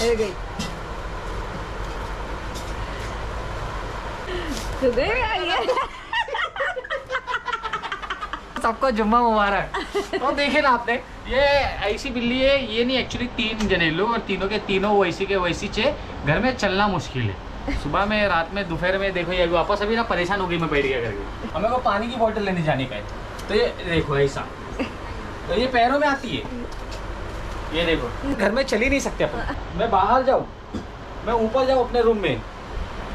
गई तो गए यार। सबको जुम्मा मुबारक। तो देखे ना आपने, ये ऐसी बिल्ली है, ये नहीं एक्चुअली 3 जने लोग और तीनों के तीनों वैसी के वैसी चे घर में चलना मुश्किल है। सुबह में, रात में, दोपहर में देखो ये वापस अभी ना परेशान हो गई मैं बैठ गया करके। हमें को पानी की बोतल लेने जाने का है, तो ये देखो ऐसा, तो ये पैरों में आती है, ये देखो घर में चल ही नहीं सकते अपन। मैं बाहर जाऊँ, मैं ऊपर जाऊँ अपने रूम में,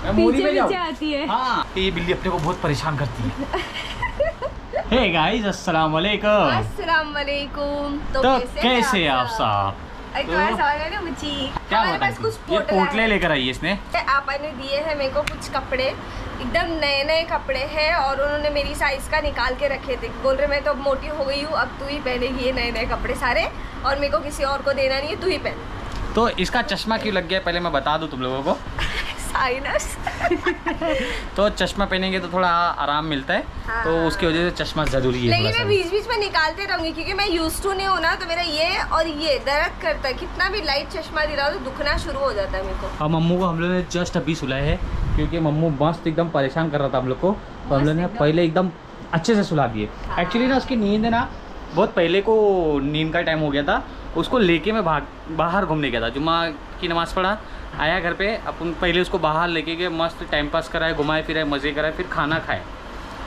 मैं मूरी में जाऊँ, आती है। हाँ ये बिल्ली अपने को बहुत परेशान करती है। हे गाइस अस्सलाम वालेकुम। अस्सलाम वालेकुम। तो कैसे हैं आप साहब? तुम्हारा सवाल है ना मुझे, क्या हमारे पास कुछ बताइए, ये पोटले लेकर आई है इसने। आपने दिए हैं मेरे को कुछ कपड़े, एकदम नए नए कपड़े हैं और उन्होंने मेरी साइज का निकाल के रखे थे। बोल रहे मैं तो अब मोटी हो गई हूँ, अब तू ही पहनेगी ये नए नए कपड़े सारे, और मेरे को किसी और को देना नहीं है, तू ही पहन। तो इसका चश्मा क्यों लग गया पहले मैं बता दूं तुम लोगों को। साइनस। तो चश्मा पहनेंगे तो थोड़ा आराम मिलता है, हाँ। तो उसकी वजह से चश्मा जरूरी है। लेकिन मैं बीच बीच में निकालते रहूंगी क्योंकि मैं यूज टू नहीं हूँ ना, तो मेरा ये और ये दर्द करता है। कितना भी लाइट चश्मा दिलाओ तो दुखना शुरू हो जाता है मेरे को। अब मम्मू को हम लोग ने जस्ट अभी सुलाया है क्योंकि मम्मू मस्त एकदम परेशान कर रहा था हम लोग को, तो हम लोग ने पहले एकदम अच्छे से सुला दिए। एक्चुअली ना उसकी नींद है ना, बहुत पहले को नींद का टाइम हो गया था, उसको लेके मैं बाहर घूमने गया था। जुम्मा की नमाज़ पढ़ा, आया घर पे, अपन पहले उसको बाहर लेके गए, मस्त टाइम पास कराए, घुमाए फिराए, मज़े कराए, फिर खाना खाए।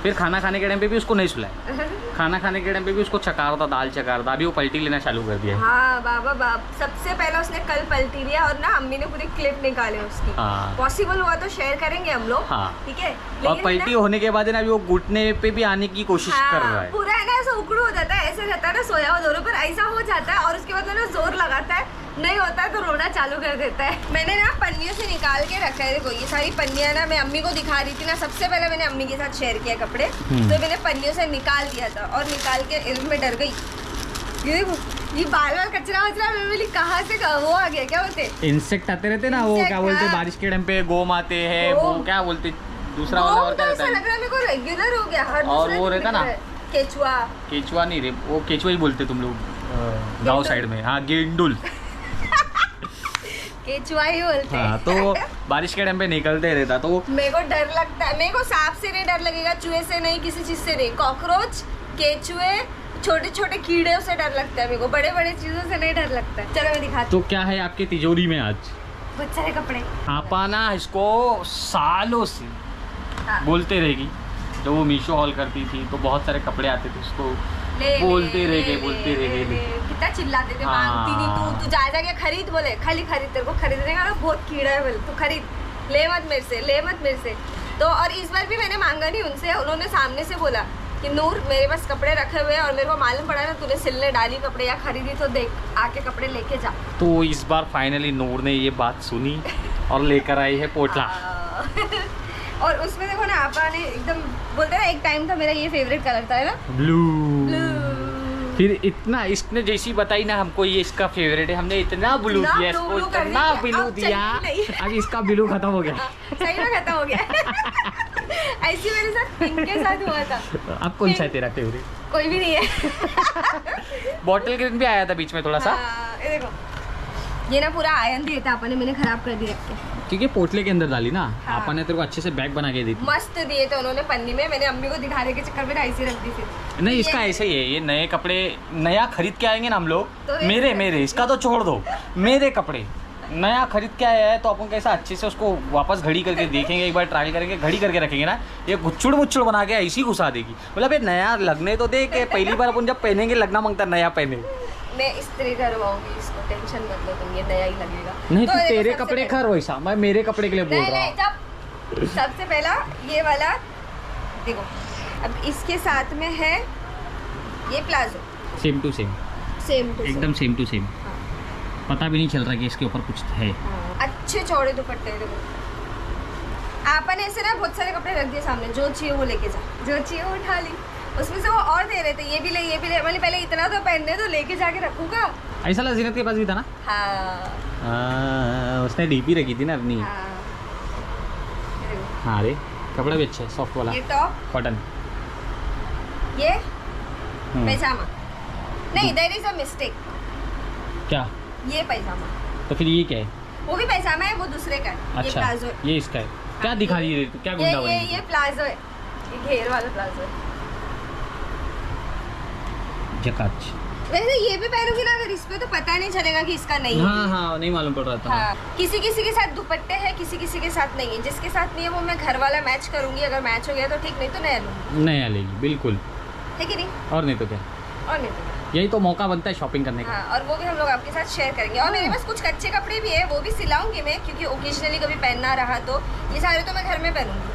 फिर खाना खाने के टाइम पे भी उसको नहीं सुलाया, खाना खाने के टाइम पे भी उसको चकार था, दाल चकार था। अभी वो पलटी लेना चालू कर दिया। हाँ बाबा बाप, सबसे पहले उसने कल पलटी लिया और ना अम्मी ने पूरी क्लिप निकाले उसकी। हाँ। पॉसिबल हुआ तो शेयर करेंगे हम लोग। हाँ। ठीक है। और पलटी होने के बाद है ना अभी वो घुटने पे भी आने की कोशिश कर रहा है। पूरा है ना ऐसा उकड़ू हो जाता है, ऐसे रहता है ना सोया हुआ दोनों पर, ऐसा हो जाता है और उसके बाद ना जोर लगाता है, नहीं होता है तो रोना चालू कर देता है। मैंने ना पन्नियों से निकाल के रखा है, देखो ये सारी पन्नियां ना मैं अम्मी को दिखा रही थी ना, सबसे पहले मैंने अम्मी के साथ शेयर किया कपड़े, तो मैंने पन्नियों से निकाल दिया था और निकाल के इल्म में डर गई। ये देखो ये बाल बाल कचरा वचरा, मैं बोली कहाँ से वो आ गया, क्या बोलते इंसेक्ट आते रहते ना, वो क्या बोलते हैं बारिश के टाइम पे गोम आते हैं, वो क्या बोलते दूसरा वाला और क्या रहता है, लग रहा है मेरे को रेगुलर हो गया हर और वो रहता ना केचुआ। केचुआ नहीं रे, वो केचुआ ही बोलते तुम लोग गांव साइड में। हाँ गेंडुल। केचुआ ही बोलते हैं। हाँ, तो बारिश के टाइम पे निकलते रहता, तो मेरे को डर लगता है। मेरे को सांप से नहीं डर लगेगा, चूहे से नहीं, किसी चीज से नहीं, कॉकरोच, केचुए, छोटे छोटे कीड़े से डर लगता है मेरे को, बड़े बड़े चीजों से नहीं डर लगता है। चलो मैं दिखाती तो क्या है आपके तिजोरी में आज? बहुत सारे कपड़े। आपा ना इसको सालों से हाँ। बोलते रहेगी, जब वो मीशो हॉल करती थी तो बहुत सारे कपड़े आते थे, उसको बोलते रह गए। कितना चिल्लाते थे, हाँ। मांगती नहीं, तू जा जाके खरीद, बोले खाली खरीद, तेरे को खरीदने का ना बहुत कीड़ा है, बोले तू खरीद, ले मत मेरे से, ले मत मेरे से। तो और इस बार भी मैंने मांगा नहीं उनसे, उन्होंने सामने से बोला कि नूर मेरे पास कपड़े रखे हुए हैं और मेरे को मालूम पड़ा ना तूने सिलने डाली कपड़े या खरीदी, तो देख आके कपड़े लेके जा। तो इस बार फाइनली नूर ने ये बात सुनी और लेकर आई है पोटला। और उसमें देखो ना आपा ने एकदम बोलते ना, एक टाइम था मेरा ये फेवरेट कलर था, है ना, ब्लू। फिर इतना इसने जैसी बताई ना हमको ये इसका फेवरेट है, हमने इतना ब्लू दिया इसको, इतना ब्लू दिया, अब इसका ब्लू खत्म हो गया। सही में खत्म हो गया। ऐसी मेरे साथ पिंक के साथ हुआ था। अब कौन सा है तेरा फेवरेट? कोई भी नहीं है। बॉटल ग्रीन भी आया था बीच में थोड़ा सा। ये देखो ये ना पूरा आयन दिया था आपने, मैंने खराब कर दिया क्योंकि पोटले के अंदर डाली ना। हाँ। आपा ने तेरे को अच्छे से बैग बना के दी थी। मस्त दिए थे उन्होंने पन्नी में, मैंने अम्मी को दिखाने के चक्कर में ऐसे रख दी थी। नहीं इसका ऐसे ही है, ये नए कपड़े नया खरीद के आएंगे ना हम लोग, तो मेरे इसका तो छोड़ दो, मेरे कपड़े नया खरीद के आया है तो अपन कैसा अच्छे से उसको वापस घड़ी करके देखेंगे, एक बार ट्रायल करेंगे, घड़ी करके रखेंगे ना, ये गुच्छुड़ मुच्छुड़ बना के ऐसी घुसा देगी। मतलब ये नया लगने तो दे के पहली बार अपन जब पहनेंगे लगना मांगता नया पहने। मैं इस्त्री करवाऊंगी इसको, टेंशन मत लो तुम, ये नया ही लगेगा। नहीं तो तो देखो तेरे सबसे कपड़े पहले- खर वैसा, मैं मेरे कपड़े के लिए बोल नहीं रहा नहीं, हूँ। जब सबसे पहला ये वाला देखो, अब इसके साथ में है ये palazzo, same to same, same to एकदम सेम टू सेम। पता भी नहीं चल रहा कि इसके ऊपर कुछ है। अच्छे चौड़े दुपट्टे देखो। आपने ऐसे ना बहुत सारे कपड़े रख दिए सामने, जो चाहिए वो लेके जा, जो चाहिए वो उठा ली। उसमें से वो और दे रहे थे, ये भी ले, ये भी ले, मतलब पहले इतना तो पहनने तो लेके जाके रखूंगा। ऐसा लजीनत के पास भी था ना। हाँ उसने डीपी रखी थी ना अपनी। हाँ। ये देखो, हाँ रे कपड़ा भी अच्छा है, सॉफ्ट वाला ये टॉप, कॉटन। ये पैजामा, नहीं देयर इज अ मिस्टेक, क्या? ये पैजामा, तो फिर ये क्या है? वो भी पैजामा है, वो दूसरे का है। ये अच्छा प्लाजो है। ये इसका है। क्या दिखा रही है, क्या गुंडा बनी? ये प्लाजो है, ये घेर वाला प्लाजो है। जकाच। वैसे ये भी पहनूंगी ना अगर इस पे तो पता नहीं चलेगा कि इसका नहीं है। हाँ हाँ नहीं मालूम पड़ रहा था। हाँ, किसी किसी के साथ दुपट्टे हैं, किसी किसी के साथ नहीं है। जिसके साथ नहीं है वो मैं घर वाला मैच करूंगी, अगर मैच हो गया तो ठीक, नहीं तो नया लूंगी। नया लेगी बिल्कुल, है कि नहीं? और नहीं तो क्या, और नहीं तो यही तो मौका बनता है शॉपिंग करने का। हाँ, और वो भी हम लोग आपके साथ शेयर करेंगे। और मेरे पास कुछ कच्चे कपड़े भी है, वो भी सिलाऊंगी मैं, क्योंकि ओकेजनली कभी पहनना रहा तो ये सारे तो मैं घर में पहनूंगी।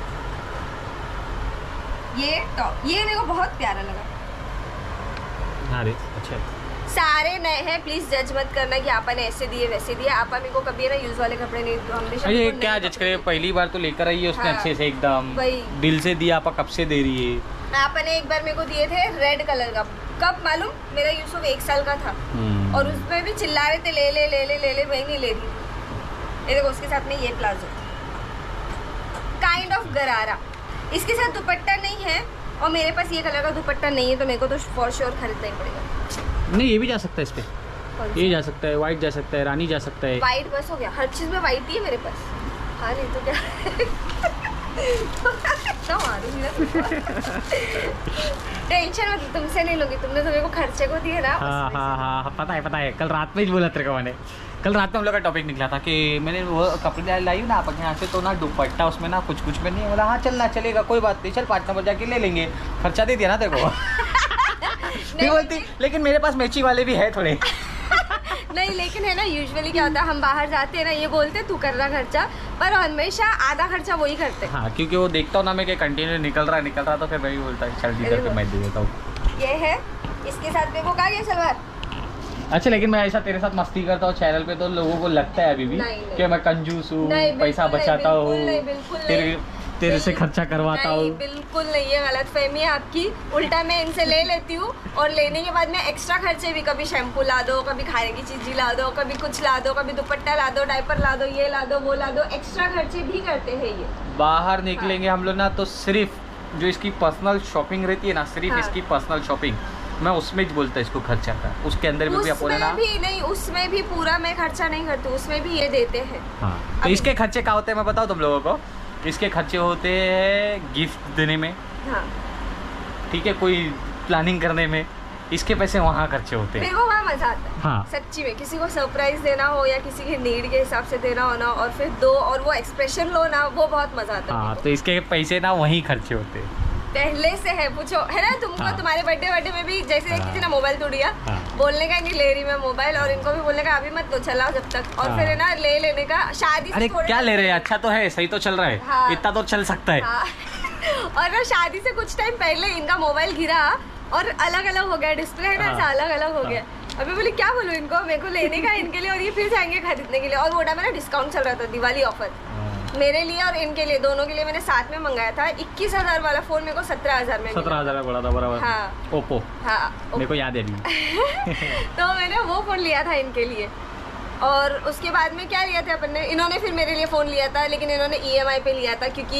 ये टॉप, ये मेरे को बहुत प्यारा लगा। हाँ रे अच्छा। सारे नए हैं, प्लीज जज मत करना कि आपने ऐसे दिए वैसे दिए। आपा मेरे को कभी ना यूज वाले कपड़े नहीं, तो हमेशा अरे मेरे को क्या नए जज करे, पहली बार तो लेकर आई है उसने हाँ, अच्छे से एकदम वही। दिल से दिया। आपा कब से दे रही है? आपने एक बार मेरे को दिए थे रेड कलर का, कब मालूम, मेरा यूसुफ 1 साल का था और उसमें भी चिल्ला रहे थे ले ले ले ले ले ले, मैं नहीं ले रही थी। ये देखो उसके साथ में ये प्लाजो काइंड ऑफ गरारा, इसके साथ दुपट्टा नहीं है और मेरे पास ये कलर का दुपट्टा नहीं है, तो मेरे को तो फॉर श्योर खरीदना ही पड़ेगा। नहीं ये भी जा सकता है इस पे, ये जा सकता है, व्हाइट जा सकता है, रानी जा सकता है। वाइट बस हो गया, हर चीज में वाइट ही है मेरे पास। हाँ नहीं तो क्या तो मारूंगी ना तुमको। टेंशन मत, तुमसे नहीं लूंगी, तुमने तो मेरे को खर्चे को दिए ना। हाँ हाँ हाँ पता है, कल रात में ही बोला तेरे को मैंने। कल रात में हम लोग का टॉपिक निकला था कि मैंने वो कपड़े लाई ना आप यहाँ से, तो ना दुपट्टा उसमें ना कुछ में नहीं, बोला हाँ चलना चलेगा कोई बात नहीं, चल पार्टनर पर जाके ले लेंगे, खर्चा दे दिया ना तेरे को। नहीं बोलती, लेकिन मेरे पास मैचिंग वाले भी है थोड़े। नहीं लेकिन है ना, यूजुअली क्या होता है, हम बाहर जाते हैं ना, ये बोलते तू कर रहा खर्चा, पर हमेशा आधा खर्चा वही करते हैं। हाँ क्योंकि वो देखता हूँ ना मैं कि कंटिन्यू निकल रहा तो फिर मैं भी बोलता है चल इधर पे मैं दे देता हूँ। ये है, इसके साथ मेरे को कहा गया सलवार। अच्छा लेकिन मैं ऐसा तेरे साथ मस्ती करता हूँ चैनल पे तो लोगों को लगता है अभी भी कि मैं कंजूस हूँ, पैसा बचाता हूँ, तेरे से खर्चा करवाता हूँ। बिल्कुल नहीं, ये गलत फहमी है आपकी। उल्टा मैं इनसे ले लेती हूँ और लेने के बाद में एक्स्ट्रा खर्चे भी, कभी शैम्पू ला दो, कभी खाने की चीज़ ला दो, कभी कुछ ला दो, कभी दुपट्टा ला दो, डायपर ला दो, ये ला दो वो ला दो, एक्स्ट्रा खर्चे भी करते हैं ये। बाहर निकलेंगे हम लोग ना तो सिर्फ जो इसकी पर्सनल शॉपिंग रहती है ना, सिर्फ इसकी पर्सनल शॉपिंग, मैं उसमें बोलता है इसको खर्चा कर, उसके अंदर में भी अपन ना भी नहीं, उसमें भी पूरा मैं खर्चा नहीं करती, उसमें भी ये देते हैं। हाँ तो इसके खर्चे क्या होते हैं मैं बताऊँ तुम लोगों को। इसके खर्चे होते हैं गिफ्ट देने में, हाँ। ठीक है, कोई प्लानिंग करने में, इसके पैसे वहाँ खर्चे होते हैं। मेरे को वहाँ मजा आता है। हाँ सच्ची में, किसी को सरप्राइज देना हो या किसी की नीड के हिसाब से देना हो ना, और फिर दो और वो एक्सप्रेशन लो ना, वो बहुत मजा आता है। हाँ तो इसके पैसे ना वहीं खर्चे होते हैं। पहले से है, पूछो है ना तुमको। हाँ। तुम्हारे बर्थडे में भी जैसे हाँ। किसी ने मोबाइल तोड़ दिया, हाँ। बोलने का नहीं ले रही मैं मोबाइल, और इनको भी बोलने का अभी मत लो, चलाओ जब तक, और हाँ। फिर है ना ले लेने का शादी से अरे थोड़े क्या ले रहे हैं, अच्छा तो है, सही तो चल रहा है। हाँ। इतना तो चल सकता है। हाँ। और ना शादी से कुछ टाइम पहले इनका मोबाइल गिरा और अलग अलग हो गया, डिस्प्ले है ना हाँ। ऐसा अलग अलग हो गया। अभी बोली क्या बोलूँ इनको, मेरे को लेने का इनके लिए, और ये फिर जाएंगे खरीदने के लिए। और वो टाइम में ना डिस्काउंट चल रहा था, दिवाली ऑफर मेरे लिए और इनके लिए, दोनों के लिए मैंने साथ में मंगाया था। 21,000 वाला फोन मेरे को 17,000 में 17,000 में पड़ा था बराबर। हाँ। ओप्पो। हाँ मेरे को याद है अभी। तो मैंने वो फोन लिया था इनके लिए, और उसके बाद में क्या लिया था अपन ने, इन्होंने फिर मेरे लिए फोन लिया था, लेकिन इन्होंने EMI पे लिया था क्योंकि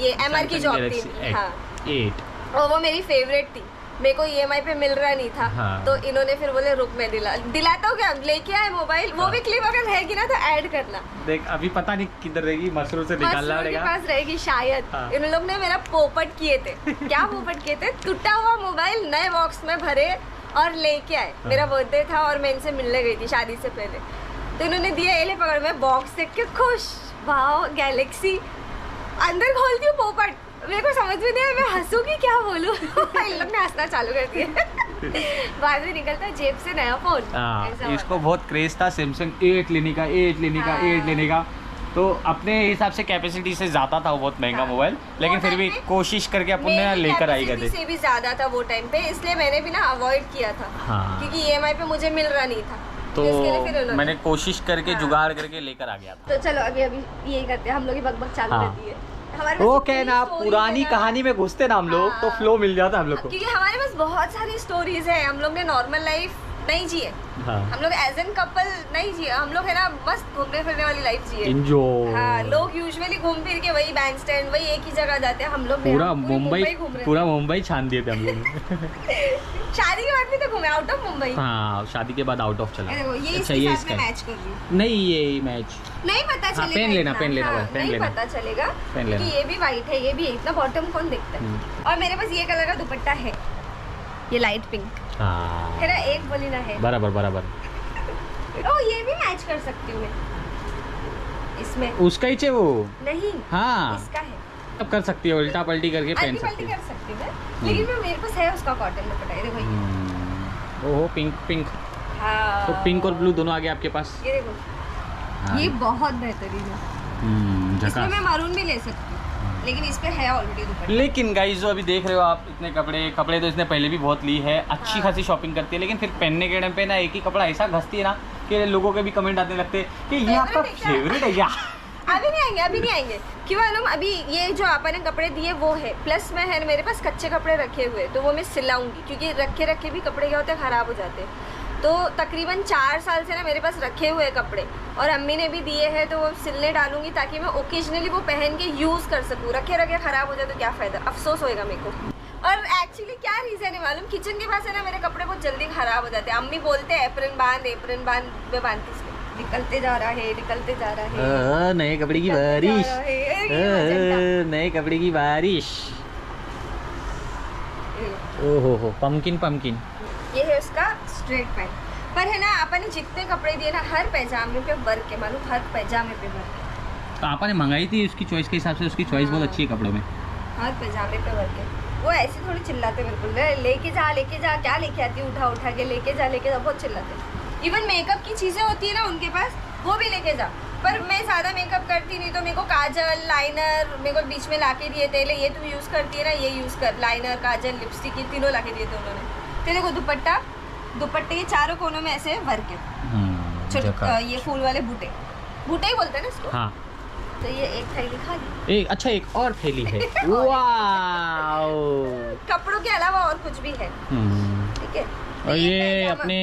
ये MR की जॉब थी। हाँ 8 और वो मेरी फेवरेट थी, मेरे को EMI पे मिल रहा नहीं था। हाँ। तो इन्होंने फिर बोले रुक मैं दिलाता हूँ, क्या लेके आए मोबाइल। वो भी क्लिप अगर रहेगी ना तो ऐड करना। देख अभी पता नहीं किधर रहेगी, मशरूम से निकालना मशरूम के पड़ेगा। पास रहेगी शायद। हाँ। इन लोग ने मेरा पोपट किए थे। क्या पोपट किए थे, टूटा हुआ मोबाइल नए बॉक्स में भरे और लेके आए। हाँ। मेरा बर्थडे था और मैं इनसे मिलने गई थी शादी से पहले, तो इन्होंने दिया, ये ले पकड़। मैं बॉक्स देख के खुश, वाओ गैलेक्सी। अंदर खोलती हूँ पोपट, मेरे को समझ में नहीं आया मैं हंसूँ कि क्या बोलूँ। इन लोग ने हंसना चालू कर दिया। बाद में निकलता जेब से नया फोन। ऐसा इसको वाला। बहुत क्रेज था सैमसंग 8 लेने का, 8 लेने का, 8 लेने का। तो अपने हिसाब से कैपेसिटी से ज़्यादा था वो, बहुत महंगा हाँ। मोबाइल, लेकिन वो फिर भी टाइम पे कोशिश करके अपन ने मेरी लेकर आई गए capacity थे। से भी ज़्यादा था वो टाइम पे, इसलिए मैंने भी ना अवॉइड किया था। हाँ। क्योंकि EMI पे मुझे मिल रहा नहीं था, तो इसके लिए फिर उन्होंने- मैंने कोशिश करके हाँ। जुगाड़ करके लेकर आ गया था। तो चलो अभी यही करते हैं हम लोग, ही बकबक चालू हाँ। रहती है हमारे पास। वो इतनी क्या ना, stories पुरानी है ना। कहानी में घुसते ना हम लोग तो हाँ। फ्लो मिल जाता हम लोग को। क्योंकि हमारे पास बहुत सारी स्टोरीज है, हम लोग ने नॉर्मल लाइफ नहीं जिए, हाँ। हम लोग एज एन कपल नहीं जिए, हम लोग है ना मस्त घूमने फिरने वाली लाइफ जिए। एंजॉय। हाँ, लोग यूजुअली घूम फिर के वही बैंड स्टैंड, वही एक ही जगह जाते हैं, हम लोग पूरा पूरी मुंबई घूम रहे हैं। पूरा मुंबई छान दिए थे हम लोग ने। शादी के बाद भी तो घूमे आउट ऑफ मुंबई। हाँ शादी के बाद आउट ऑफ चला। देखो ये अच्छा इसके ये साथ इसका में है। मैच कर रही हूँ। नहीं ये मैच नहीं पता चलेगा। पहन लेना, इतना। पहन लेना, हाँ, पहन नहीं लेना। पता चलेगा पहन लेना। कि ये भी वाइट है, ये भी है, इतना बॉटम कौन देखता है। और मेरे पास ये कलर का दुपट्टा है, ये लाइट पिंक हाँ है ना, एक बोली ना है। बराबर बराबर। ओ ये भी मैच कर सकती हूँ मैं इसमें। उसका ही चाहिए वो। नहीं हाँ इसका है। अब कर सकती है, उल्टा पलटी करके पहन अल्टी सकती पल्टी है। कर सकती हूँ मैं, लेकिन मैं मेरे पास है उसका कॉटन दुपट्टा, ये देखो ये। ओहो पिंक पिंक। हाँ तो पिंक और ब्लू दोनों आ गए आपके पास। ये देखो हाँ। ये बहुत बेहतरीन है। इसमें झकास। मैं मरून भी ले सकती हूँ, लेकिन इस पे है ऑलरेडी दुपट्टा। लेकिन गाइस जो अभी देख रहे हो आप, इतने कपड़े तो इसने पहले भी बहुत ली है, अच्छी खासी शॉपिंग करती है, लेकिन फिर पहनने के टाइम पे ना एक ही कपड़ा ऐसा घसती है ना कि लोगों के भी कमेंट आने लगते हैं कि ये आपका फेवरेट है क्या। अभी नहीं आएंगे क्यों मालूम, अभी ये जो आपने ने कपड़े दिए वो है, प्लस में है मेरे पास कच्चे कपड़े रखे हुए, तो वो मैं सिलाऊंगी, क्योंकि रखे भी कपड़े क्या होते हैं, ख़राब हो जाते हैं। तो तकरीबन 4 साल से ना मेरे पास रखे हुए कपड़े, और अम्मी ने भी दिए हैं, तो वो सिलने डालूंगी ताकि मैं ओकेजनली वो पहन के यूज़ कर सकूँ। रखे ख़राब हो जाए तो क्या फ़ायदा, अफसोस होएगा मेरे को। और एक्चुअली क्या रीज़न है मालूम, किचन के पास है ना मेरे कपड़े बहुत जल्दी ख़राब हो जाते हैं। अम्मी बोलते हैं एप्रन बांध, मैं बांधती इसको, निकलते जा रहा है। नए कपड़े की बारिश, नए कपड़े की बारिश। ओहो पम्पकिन। ये है उसका स्ट्रेट पैंट, पर है ना आपने जितने कपड़े दिए ना, हर पैजामे पे वर्क है मालूम, हर पैजामे पे वर्क है। तो आपने मंगाई थी उसकी चॉइस के हिसाब से, उसकी चॉइस बहुत अच्छी है कपड़ों में। हर पैजामे पे वर्क है। वो ऐसे थोड़ी चिल्लाते बिल्कुल, लेके जा, क्या लेके आती है, उठा के लेके जा, बहुत चिल्लाते। इवन मेकअप की चीज़ें होती है ना उनके पास, वो भी लेके जा। पर मैं ज़्यादा मेकअप करती नहीं, तो मेरे को काजल लाइनर मेरे को बीच में ला के दिए थे, ये तुम यूज़ करती है ना, ये यूज़ कर, लाइनर काजल लिपस्टिक ये तीनों ला के दिए थे उन्होंने। तो देखो दुपट्टे के चारों कोनों में ऐसे वर्क है, छोटे ये फूल वाले बूटे ही बोलते हैं ना इसको। हाँ। तो ये एक थैली खाली, अच्छा एक और थैली है। वाओ। कपड़ों के अलावा और कुछ भी है, ठीक है। और ये अपने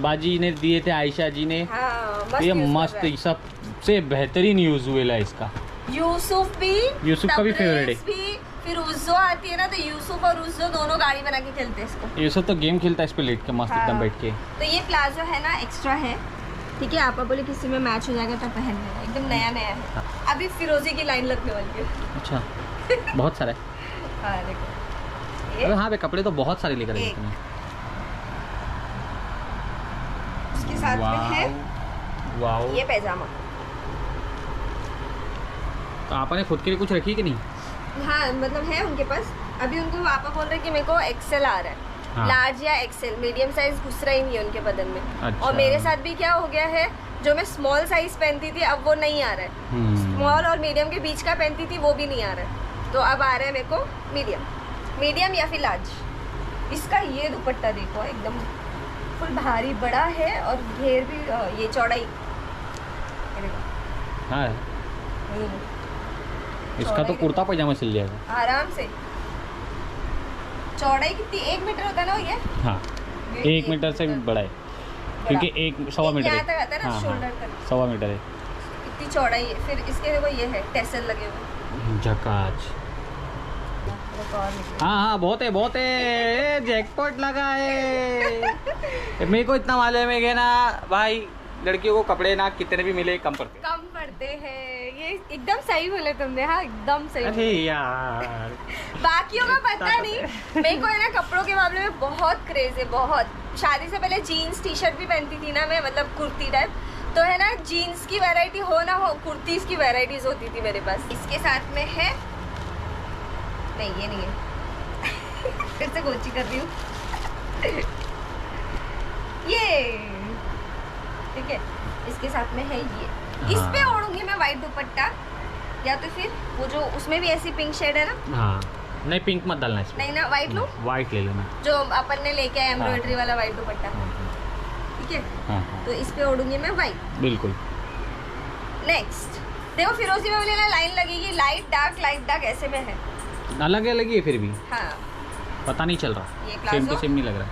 बाजी ने दिए थे, आयशा जी ने। हाँ, ये मस्त सबसे बेहतरीन यूज हुए ला इसका। यूसुफ का भी फेवरेट है। फिर उज्जो आती है ना, तो यूसुफ और उज्जो दोनों गाड़ी बना के खेलते हैं इसको। यूसुफ तो गेम खेलता है इस पे लेट के मस्त एकदम बैठ के। तो ये प्लाजो है ना एक्स्ट्रा है, ठीक है। आप बोले किसी में मैच हो जाएगा तो पहन लेना, एकदम नया है। अभी फिरोजी की लाइन लगने वाली है। अच्छा बहुत सारे। हाँ देखो, अरे हाँ भाई कपड़े तो बहुत सारे लेकर आए तुमने। उसके साथ में है वाओ ये पैजामा। तो आपने खुद के लिए कुछ रखी कि नहीं? हाँ मतलब है उनके पास। अभी उनको पापा बोल रहे कि मेरे को एक्सेल आ रहा है। हाँ। लार्ज या एक्सेल, मीडियम साइज घुस रहा ही नहीं है उनके बदन में। अच्छा। और मेरे साथ भी क्या हो गया है, जो मैं स्मॉल साइज पहनती थी अब वो नहीं आ रहा है। स्मॉल और मीडियम के बीच का पहनती थी वो भी नहीं आ रहा है, तो अब आ रहा है मेरे को मीडियम या फिर लार्ज। इसका ये दुपट्टा देखो एकदम फुल भारी बड़ा है, और घेर भी ये चौड़ाई। हाँ इसका तो कुर्ता पजामा सिल जाएगा आराम से। चौड़ाई कितनी, 1 मीटर होता है ना ये? हाँ 1 मीटर से भी बड़ा है, क्योंकि 1.25 मीटर यहाँ तक आता है ना, हाँ, शोल्डर तक 1.25 मीटर है। इतनी चौड़ाई है। फिर इसके देखो ये है टेसल लगे हुए, झकाच। हाँ बहुत है जैकपॉट लगा है। मेरे को इतना मालूम है कि ना भाई, लड़कियों को कपड़े ना कितने भी मिले कम पड़ते हैं। ये एकदम सही बोले तुमने। हाँ एकदम सही। अरे यार बाकियों का पता नहीं, मेरे को है ना कपड़ों के मामले में बहुत क्रेज है, बहुत। शादी से पहले जीन्स टी शर्ट भी पहनती थी ना मैं, मतलब कुर्ती टाइप। तो है ना जीन्स की वैरायटी हो ना हो, कुर्तीज़ की वैरायटीज होती थी मेरे पास। इसके साथ में है, नहीं ये नहीं है फिर से कोची कर रही हूँ ये, ठीक है। इसके साथ में है ये। इस पे ओढ़ूंगी मैं वाइट दुपट्टा, या तो फिर वो जो उसमें भी ऐसी पिंक शेड है ना। हाँ नहीं पिंक मत डालना इसमें। नहीं ना, वाइट लो, वाइट ले लेना, जो अपन ने लेके आए एम्ब्रॉयडरी वाला वाइट दुपट्टा, ठीक है। हाँ। तो इस पे ओढ़ूंगी मैं वाइट। बिल्कुल। नेक्स्ट देखो फिरोजी में बोले ना लाइन लगेगी, लाइट डार्क ऐसे में है, अलग ही है फिर भी। हाँ पता नहीं चल रहा, ये सेम टू सेम नहीं लग रहा।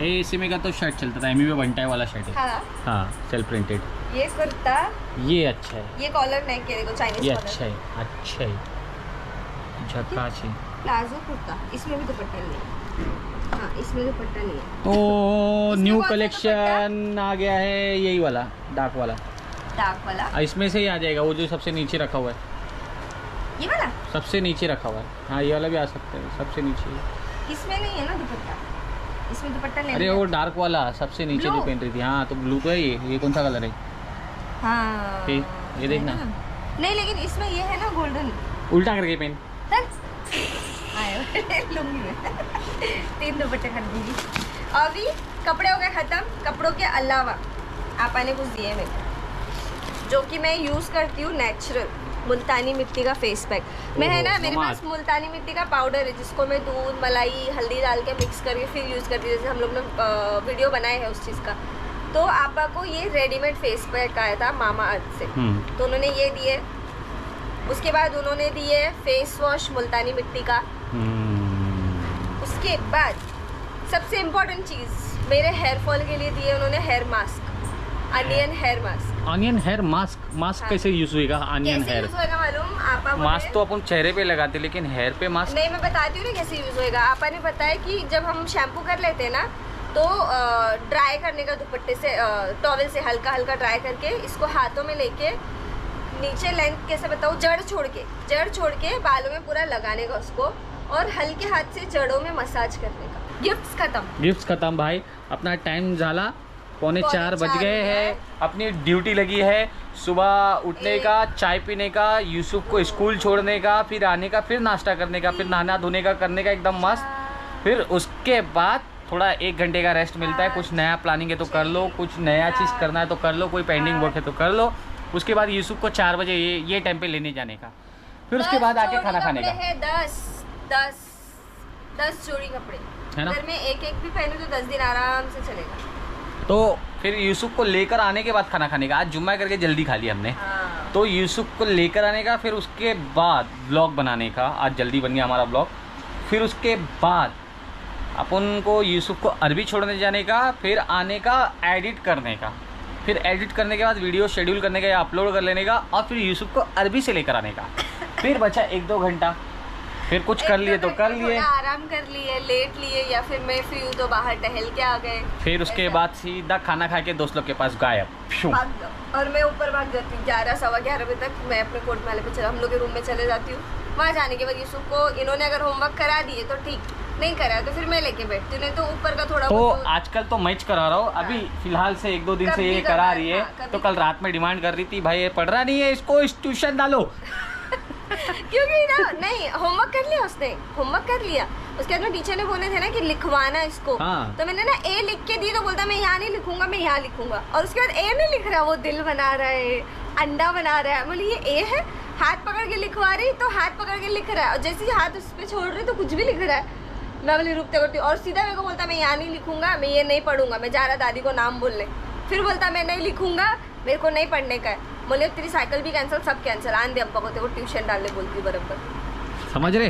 एसी में का तो शर्ट चलता था, एमी में वन टाई वाला शर्ट है। हाँ सेल्फ प्रिंटेड। ये कुर्ता, ये अच्छा है। ये कॉलर नेक के देखो चाइनीज ये कॉलर। अच्छा है झकास है। प्लाजो कुर्ता, इसमें भी दुपट्टे नहीं। हाँ, इसमें दुपट्टा नहीं है। तो इसमें न्यू कौन सा कलेक्शन आ गया है, यही वाला डार्क वाला। डार्क वाला, इसमें से ही आ जाएगा वो जो सबसे नीचे रखा हुआ है, ये वाला सबसे नीचे रखा हुआ है। हाँ ये वाला भी आ सकता है, सबसे नीचे। इसमें नहीं है ना दुपट्टा, इसमें दुपट्टा नहीं। अरे वो डार्क वाला सबसे नीचे जो पहन रही थी। हाँ तो ब्लू तो है ये कौन सा कलर है? हाँ ठीक, ये देखना। नहीं लेकिन इसमें ये है ना गोल्डन। उल्टा करके पहन। लूंगी मैं 3 दुपट्टे खरीदूंगी। अभी कपड़े हो गए खत्म। कपड़ों के अलावा आपा ने कुछ दिए मेरे को, जो कि मैं यूज़ करती हूँ, नेचुरल मुल्तानी मिट्टी का फेस पैक। मैं है ना, मेरे पास मुल्तानी मिट्टी का पाउडर है जिसको मैं दूध मलाई हल्दी डाल के मिक्स करके फिर यूज़ करती हूँ। जैसे हम लोग ने वीडियो बनाए है उस चीज़ का। तो आपा को ये रेडीमेड फेस पैक आया था मामा अर्थ से, तो उन्होंने ये दिए। उसके बाद उन्होंने दिए फेस वॉश मुल्तानी मिट्टी का। उसके बाद सबसे इम्पोर्टेंट चीज़ मेरे हेयर फॉल के लिए दिए उन्होंने hair mask, onion hair mask. Onion hair mask. Mask हाँ। कैसे यूज होएगा? ऑनियन कैसे हेयर यूज होएगा मालूम? आपा मास्क तो अपन चेहरे पे लगाते, लेकिन हेयर पे मास्क नहीं, मैं बताती हूँ ना कैसे यूज होएगा। आपा ने बताया कि जब हम शैम्पू कर लेते हैं ना, तो ड्राई करने का दुपट्टे से टॉवल से हल्का हल्का ड्राई करके इसको हाथों में लेके नीचे लेंथ कैसे बताऊँ, जड़ छोड़ के बालों में पूरा लगाने का उसको, और हल्के हाथ से जड़ों में मसाज करने का। गिफ्ट्स खत्म भाई। अपना टाइम झाला, 3:45 बज 4 गए हैं। अपनी ड्यूटी लगी है सुबह उठने का, चाय पीने का, यूसुफ को स्कूल छोड़ने का, फिर आने का, फिर नाश्ता करने का, फिर नहाना धोने का करने का, एकदम मस्त। फिर उसके बाद थोड़ा 1 घंटे का रेस्ट मिलता है। कुछ नया प्लानिंग है तो कर लो, कुछ नया चीज़ करना है तो कर लो, कोई पेंडिंग वर्क है तो कर लो। उसके बाद यूसुफ को 4 बजे ये टाइम पे लेने जाने का, फिर उसके बाद आके खाना खाने का। 10 जोड़ी कपड़े है ना? अगर मैं एक भी पहनूं तो 10 दिन आराम से चलेगा। तो फिर यूसुफ को लेकर आने के बाद खाना खाने का। आज जुम्मा करके जल्दी खा लिया हमने। हाँ। तो यूसुफ को लेकर आने का, फिर उसके बाद ब्लॉग बनाने का। आज जल्दी बन गया हमारा ब्लॉग। फिर उसके बाद अपन को यूसुफ को अरबी छोड़ने जाने का, फिर आने का एडिट करने का, फिर एडिट करने के बाद वीडियो शेड्यूल करने का या अपलोड कर लेने का, और फिर यूसुफ को अरबी से लेकर आने का। फिर बचा 1-2 घंटा, फिर कुछ कर लिए तो कर लिए, आराम कर लिए, लेट लिए, या फिर मैं फ्री हूँ तो बाहर टहल के आ गए। फिर उसके बाद सीधा खाना खा के दोस्त लोग के पास गायब। भाग जाओ। और मैं ऊपर भाग जाती हूँ 11-11:15 बजे तक। मैं अपने कोर्ट माले पे हम लोग के रूम में चले जाती हूँ। वहाँ जाने के बाद यूसुफ को इन्होंने अगर होमवर्क करा दिए तो ठीक, नहीं करा तो फिर मैं लेके बैठती हूँ। नहीं तो ऊपर का थोड़ा तो आजकल तो मैच करा रहा हूँ। अभी फिलहाल से 1-2 दिन से ये करा रही है। तो कल रात में डिमांड कर रही थी, भाई ये पढ़ रहा नहीं है, इसको ट्यूशन डालो। क्योंकि ना, नहीं होमवर्क कर लिया उसने, होमवर्क कर लिया। उसके बाद में टीचर ने बोले थे ना कि लिखवाना इसको। हाँ। तो मैंने ना ए लिख के दी, तो बोलता मैं यहाँ नहीं लिखूंगा, मैं यहाँ लिखूंगा। और उसके बाद ए नहीं लिख रहा, वो दिल बना रहा है, अंडा बना रहा है। बोले ये ए है, हाथ पकड़ के लिखवा रही तो हाथ पकड़ के लिख रहा है, और जैसे ही हाथ उस पर छोड़ रही तो कुछ भी लिख रहा है। मैं बोली रुकते करती, और सीधा मेरे को बोलता मैं यहाँ नहीं लिखूंगा, मैं ये नहीं पढ़ूंगा, मैं जा रहा दादी को नाम बोलने। फिर बोलता मैं नहीं लिखूंगा, मेरे को नहीं पढ़ने का है। बोले तेरी साइकिल भी कैंसिल, सब कैंसिल, आन दे अब्बा को, तेरे को ट्यूशन डालने बोलती बराबर। समझ रहे?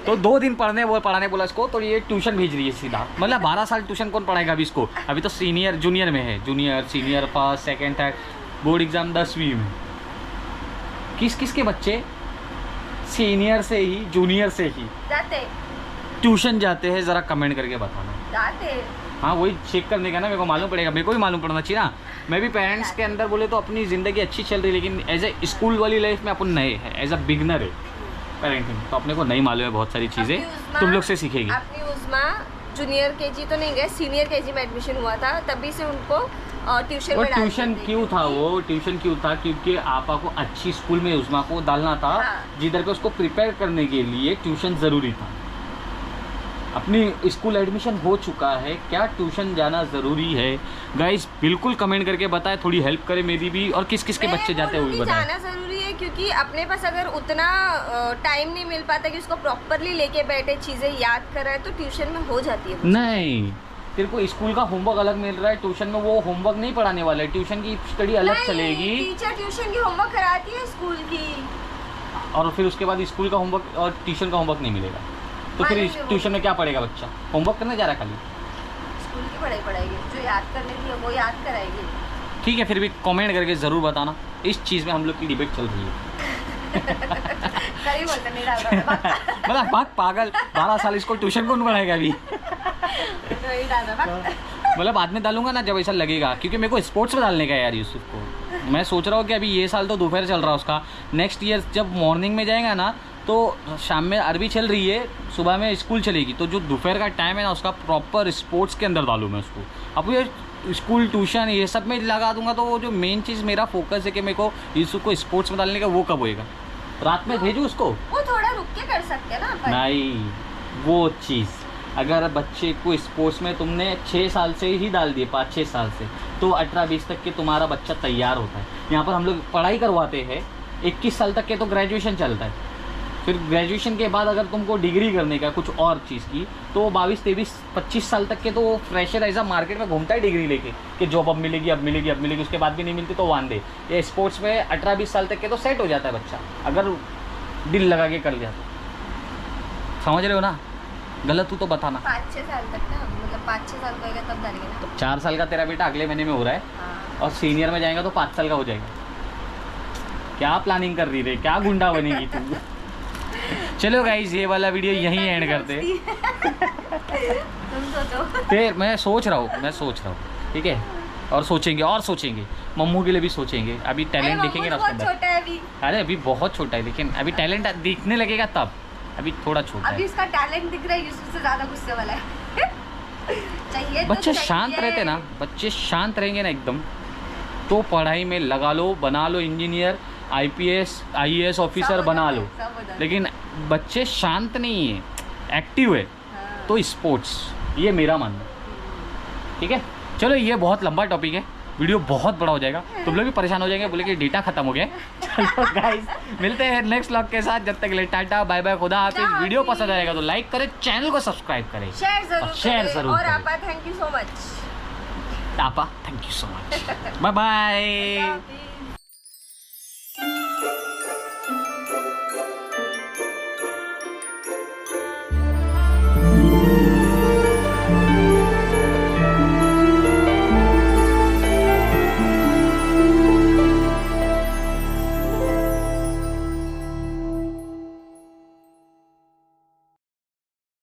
तो 2 दिन पढ़ाने बोला इसको, तो ये ट्यूशन भेज रही है सीधा। मतलब 12 साल ट्यूशन कौन पढ़ाएगा अभी इसको? अभी तो जूनियर में है, junior senior first second third, board exam 10वीं में। किस के बच्चे सीनियर से ही जूनियर से ही जाते ट्यूशन जाते हैं? जरा कमेंट करके बताना। जाते हाँ वही चेक करने का ना, मेरे को मालूम पड़ेगा, मेरे को भी मालूम पड़ना चाहिए ना। मैं भी पेरेंट्स के अंदर बोले तो अपनी ज़िंदगी अच्छी चल रही है, लेकिन एज ए स्कूल वाली लाइफ में अपन नए हैं, एज अ बिगनर है पेरेंटिंग, तो अपने को नहीं मालूम है बहुत सारी चीज़ें, तुम लोग से सीखेगी। अपनी उस्मा जूनियर केजी तो नहीं गए, सीनियर केजी में एडमिशन हुआ था, तभी से उनको ट्यूशन वो में डाल ट्यूशन देते क्यों था? वो ट्यूशन क्यों था? क्योंकि आपा को अच्छी स्कूल में उस्मा को डालना था। हाँ। जिधर पे उसको प्रिपेयर करने के लिए ट्यूशन ज़रूरी था। अपनी स्कूल एडमिशन हो चुका है, क्या ट्यूशन जाना ज़रूरी है? गाइस बिल्कुल कमेंट करके बताएं, थोड़ी हेल्प करें मेरी भी, और किस किस के बच्चे जाते हैं वो भी बताएं। जाना ज़रूरी है, क्योंकि अपने पास अगर उतना टाइम नहीं मिल पाता कि उसको प्रॉपरली लेके बैठे चीज़ें याद कराए, तो ट्यूशन में हो जाती है। नहीं, तेरे को स्कूल का होमवर्क अलग मिल रहा है, ट्यूशन में वो होमवर्क नहीं पढ़ाने वाला है, ट्यूशन की स्टडी अलग चलेगी। टीचर ट्यूशन की होमवर्क कराती है स्कूल की, और फिर उसके बाद स्कूल का होमवर्क और ट्यूशन का होमवर्क नहीं मिलेगा, तो फिर ट्यूशन में क्या पढ़ेगा बच्चा? होमवर्क करने जा रहा है खाली? स्कूल की पढ़ाई पढ़ाएगी, जो याद करने की है वो याद कराएगी। ठीक है, फिर भी कमेंट करके ज़रूर बताना। इस चीज़ में हम लोग की डिबेट चल रही है। कल ही बोलते नहीं डालता मतलब भाग पागल, 12 साल इसको ट्यूशन कौन पढ़ाएगा अभी? नहीं डालता मतलब बाद में डालूंगा ना जब ऐसा लगेगा, क्योंकि मेरे को स्पोर्ट्स में डालने का है यार यूसुफ को। मैं सोच रहा हूँ कि अभी ये साल तो दोपहर चल रहा है उसका, नेक्स्ट ईयर जब मॉर्निंग में जाएगा ना तो शाम में अरबी चल रही है, सुबह में स्कूल चलेगी, तो जो दोपहर का टाइम है ना उसका प्रॉपर स्पोर्ट्स के अंदर डालूँ मैं उसको। अब ये स्कूल ट्यूशन ये सब में लगा दूंगा, तो वो जो मेन चीज़ मेरा फोकस है कि मेरे को यूसुफ को स्पोर्ट्स में डालने का, वो कब होएगा? रात में भेजूँ उसको? वो थोड़ा रुक के कर सकते हैं ना अपन। नहीं, वो चीज़ अगर बच्चे को स्पोर्ट्स में तुमने 6 साल से ही डाल दिए, 5-6 साल से, तो 18-20 तक के तुम्हारा बच्चा तैयार होता है। यहाँ पर हम लोग पढ़ाई करवाते हैं 21 साल तक के, तो ग्रेजुएशन चलता है। फिर ग्रेजुएशन के बाद अगर तुमको डिग्री करने का कुछ और चीज़ की, तो 22-23-25 साल तक के तो वो फ्रेशर ऐसा मार्केट में घूमता है डिग्री लेके कि जॉब अब मिलेगी, अब मिलेगी, अब मिलेगी, उसके बाद भी नहीं मिलती तो वांदे। ये स्पोर्ट्स में 18-20 साल तक के तो सेट हो जाता है बच्चा, अगर दिल लगा के कर लिया तो। समझ रहे हो ना? गलत हूँ तो बताना। 5-6 साल तक ना, मतलब 5-6 साल का होगा तब डालेंगे ना। तो 4 साल का तेरा बेटा अगले महीने में हो रहा है, हाँ। और सीनियर में जाएगा तो 5 साल का हो जाएगा। क्या प्लानिंग कर रही रे, क्या गुंडा बनेगी तू? चलो गाइस, ये वाला वीडियो यहीं एंड करते हैं। तुम सोचो। फिर मैं सोच रहा हूँ, ठीक है, और सोचेंगे, मम्मू के लिए भी सोचेंगे। अभी टैलेंट दिखेंगे ना उसके बहुत अंदर। छोटा है अभी। अरे अभी बहुत छोटा है, लेकिन अभी टैलेंट दिखने लगेगा तब, अभी थोड़ा छोटा अभी है। उसका टैलेंट दिख रहा है, यूसुफ से ज्यादा गुस्से वाला है। चाहिए तो बच्चे चाहिए। शांत रहते ना, बच्चे शांत रहेंगे ना एकदम, तो पढ़ाई में लगा लो, बना लो इंजीनियर, IPS IAS ऑफिसर सब बना हो लो। जाता है, सब हो जाता है। लेकिन बच्चे शांत नहीं है, एक्टिव है, हाँ। तो स्पोर्ट्स, ये मेरा मानना। ठीक है, चलो ये बहुत लंबा टॉपिक है, वीडियो बहुत बड़ा हो जाएगा, तुम लोग भी परेशान हो जाएंगे, बोले कि डेटा खत्म हो गया। चलो गाइस, मिलते हैं नेक्स्ट व्लॉग के साथ, जब तक के लिए टाटा बाय बाय, खुदा हाफिज। वीडियो पसंद आएगा तो लाइक करें, चैनल को सब्सक्राइब करें, शेयर जरूर करें। आपा थैंक यू सो मच। आपा thank you so much, bye bye.